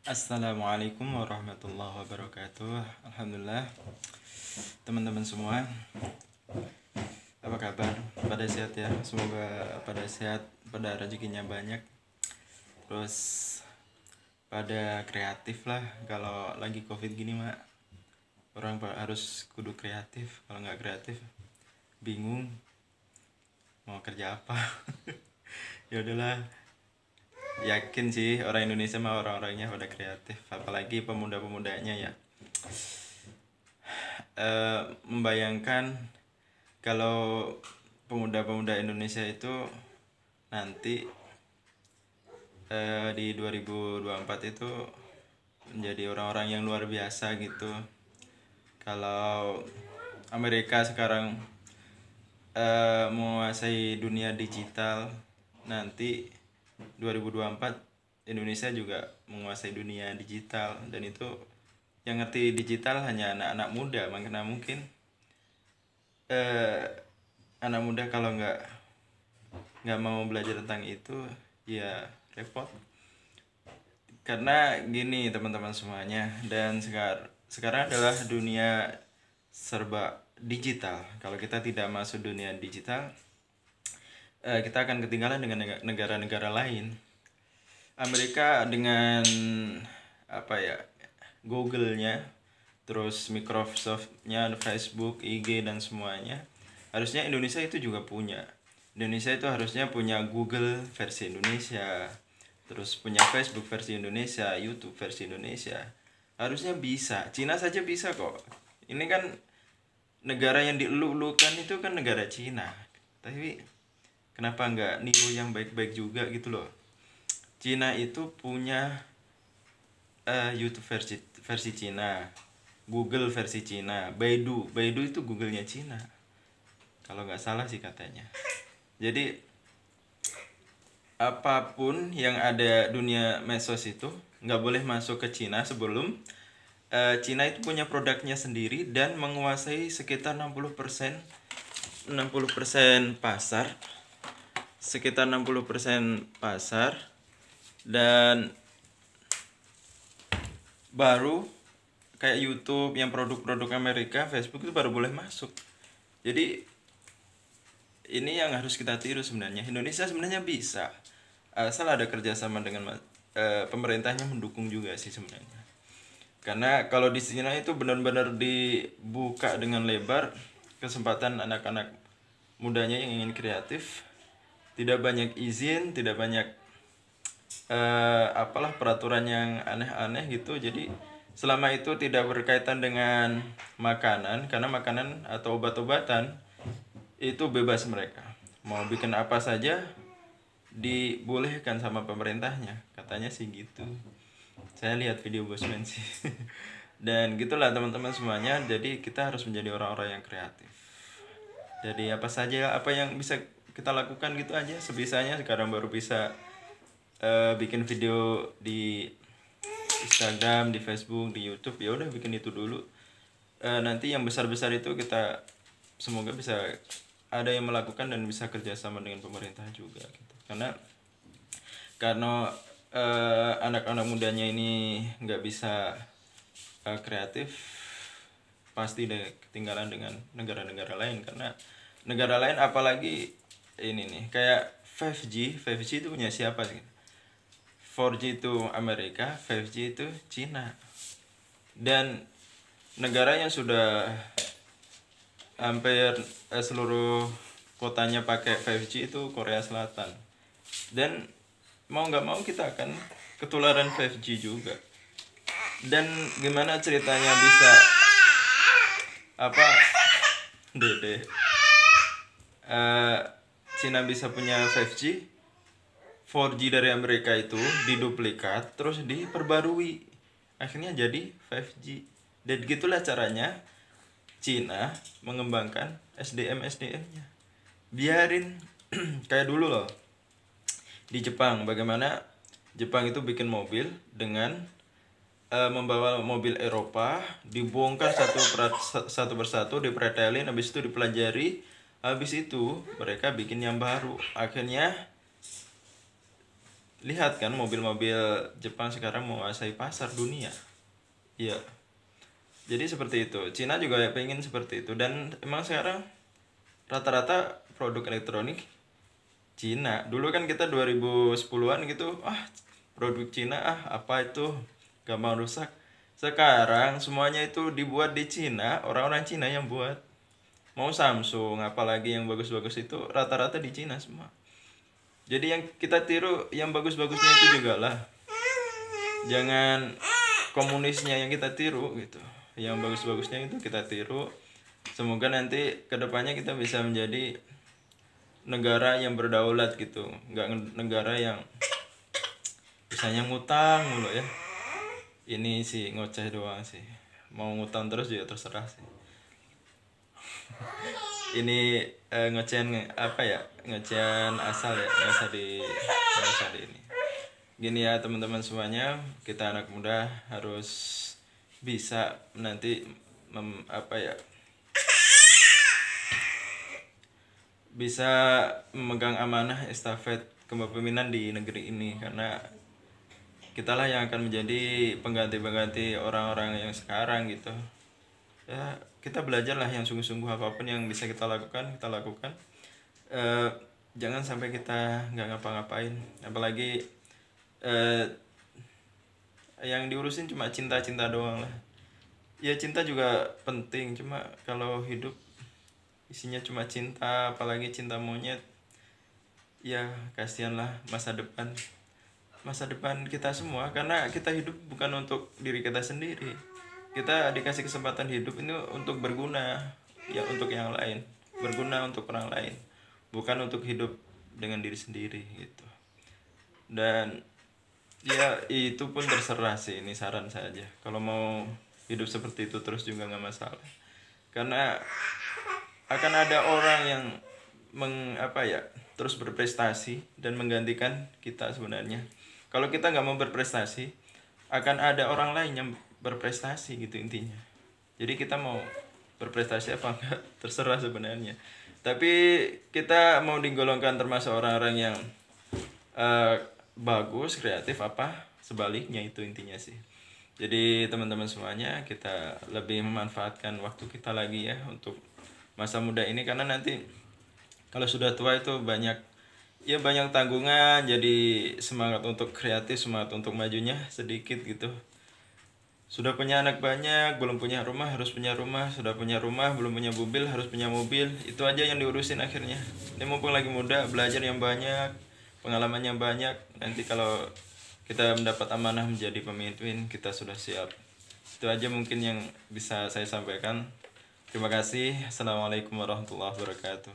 Assalamualaikum warahmatullahi wabarakatuh. Alhamdulillah, teman-teman semua, apa kabar? Pada sehat ya? Semoga pada sehat, pada rezekinya banyak, terus pada kreatif lah. Kalau lagi covid gini mak, orang harus kudu kreatif. Kalau nggak kreatif, bingung mau kerja apa. Ya udahlah, yakin sih orang Indonesia mah orang-orangnya pada kreatif, apalagi pemuda-pemudanya ya. Membayangkan kalau pemuda-pemuda Indonesia itu nanti di 2024 itu menjadi orang-orang yang luar biasa gitu. Kalau Amerika sekarang menguasai dunia digital, nanti 2024 Indonesia juga menguasai dunia digital, dan itu yang ngerti digital hanya anak-anak muda. Makanya mungkin anak muda kalau nggak mau belajar tentang itu ya repot. Karena gini teman-teman semuanya, dan sekarang adalah dunia serba digital. Kalau kita tidak masuk dunia digital, kita akan ketinggalan dengan negara-negara lain. Amerika dengan apa ya, Google-nya, terus Microsoft-nya, Facebook, IG dan semuanya. Harusnya Indonesia itu juga punya. Indonesia itu harusnya punya Google versi Indonesia, terus punya Facebook versi Indonesia, YouTube versi Indonesia. Harusnya bisa. Cina saja bisa kok. Ini kan negara yang dielu-elukan itu kan negara Cina. Tapi kenapa nggak niru yang baik-baik juga gitu loh. Cina itu punya YouTube versi Cina, Google versi Cina, Baidu itu Google-nya Cina, kalau nggak salah sih katanya. Jadi apapun yang ada dunia medsos itu nggak boleh masuk ke Cina sebelum Cina itu punya produknya sendiri dan menguasai sekitar 60% pasar, sekitar 60% pasar, dan baru kayak YouTube yang produk-produk Amerika, Facebook itu baru boleh masuk. Jadi ini yang harus kita tiru sebenarnya. Indonesia sebenarnya bisa, asal ada kerjasama dengan pemerintahnya mendukung juga sih sebenarnya. Karena kalau di Cina itu benar-benar dibuka dengan lebar kesempatan anak-anak mudanya yang ingin kreatif. Tidak banyak izin, tidak banyak apalah peraturan yang aneh-aneh gitu. Jadi selama itu tidak berkaitan dengan makanan, karena makanan atau obat-obatan itu bebas, mereka mau bikin apa saja dibolehkan sama pemerintahnya, katanya sih gitu. Saya lihat video Bosman sih. Dan gitulah teman-teman semuanya. Jadi kita harus menjadi orang-orang yang kreatif. Jadi apa saja, apa yang bisa kita lakukan gitu aja sebisanya. Sekarang baru bisa bikin video di Instagram, di Facebook, di YouTube, ya udah bikin itu dulu. Nanti yang besar-besar itu kita semoga bisa ada yang melakukan dan bisa kerjasama dengan pemerintah juga gitu. Karena anak-anak mudanya ini nggak bisa kreatif, pasti deh ketinggalan dengan negara-negara lain. Karena negara lain apalagi ini nih kayak 5G itu punya siapa sih? 4G itu Amerika, 5G itu Cina. Dan negara yang sudah hampir seluruh kotanya pakai 5G itu Korea Selatan. Dan mau nggak mau kita akan ketularan 5G juga. Dan gimana ceritanya bisa apa dede Cina bisa punya 5G, 4G dari Amerika itu diduplikat terus diperbarui, akhirnya jadi 5G. Dan gitulah caranya Cina mengembangkan SDM-nya. Biarin kayak dulu loh di Jepang, bagaimana Jepang itu bikin mobil dengan membawa mobil Eropa, dibongkar satu persatu, dipretelin, habis itu dipelajari, habis itu mereka bikin yang baru. Akhirnya lihat kan mobil-mobil Jepang sekarang menguasai pasar dunia. Iya. Jadi seperti itu. Cina juga pengen seperti itu, dan emang sekarang rata-rata produk elektronik Cina. Dulu kan kita 2010-an gitu, produk Cina apa itu, gampang rusak. Sekarang semuanya itu dibuat di Cina, orang-orang Cina yang buat. Mau Samsung, apalagi yang bagus-bagus itu rata-rata di Cina semua. Jadi yang kita tiru yang bagus-bagusnya itu juga lah. Jangan komunisnya yang kita tiru gitu. Yang bagus-bagusnya itu kita tiru. Semoga nanti kedepannya kita bisa menjadi negara yang berdaulat gitu, nggak negara yang misalnya ngutang mulu ya. Ini sih ngoceh doang sih, mau ngutang terus juga terserah sih. Ini ngocehan apa ya, ngocehan asal ya, nggak usah di ini. Gini ya teman-teman semuanya, kita anak muda harus bisa nanti bisa memegang amanah estafet kepemimpinan di negeri ini, karena kitalah yang akan menjadi pengganti orang-orang yang sekarang gitu ya. Kita belajarlah yang sungguh-sungguh, apapun yang bisa kita lakukan. Jangan sampai kita nggak ngapa-ngapain, apalagi yang diurusin cuma cinta-cinta doang lah. Ya cinta juga penting, cuma kalau hidup isinya cuma cinta, apalagi cinta monyet, ya kasihanlah masa depan kita semua, karena kita hidup bukan untuk diri kita sendiri. Kita dikasih kesempatan hidup ini untuk berguna ya, untuk yang lain, berguna untuk orang lain, bukan untuk hidup dengan diri sendiri gitu. Dan ya itu pun terserah sih, ini saran saja. Kalau mau hidup seperti itu terus juga nggak masalah, karena akan ada orang yang terus berprestasi dan menggantikan kita sebenarnya. Kalau kita nggak mau berprestasi, akan ada orang lain yang berprestasi gitu intinya. Jadi kita mau berprestasi apa enggak terserah sebenarnya. Tapi kita mau digolongkan termasuk orang-orang yang bagus, kreatif, apa sebaliknya, itu intinya sih. Jadi teman-teman semuanya, kita lebih memanfaatkan waktu kita lagi ya untuk masa muda ini, karena nanti kalau sudah tua itu banyak tanggungan, jadi semangat untuk kreatif, semangat untuk majunya sedikit gitu. Sudah punya anak banyak, belum punya rumah, harus punya rumah. Sudah punya rumah, belum punya mobil, harus punya mobil. Itu aja yang diurusin akhirnya. Ini mumpung lagi muda, belajar yang banyak, pengalaman yang banyak. Nanti kalau kita mendapat amanah menjadi pemimpin, kita sudah siap. Itu aja mungkin yang bisa saya sampaikan. Terima kasih. Assalamualaikum warahmatullahi wabarakatuh.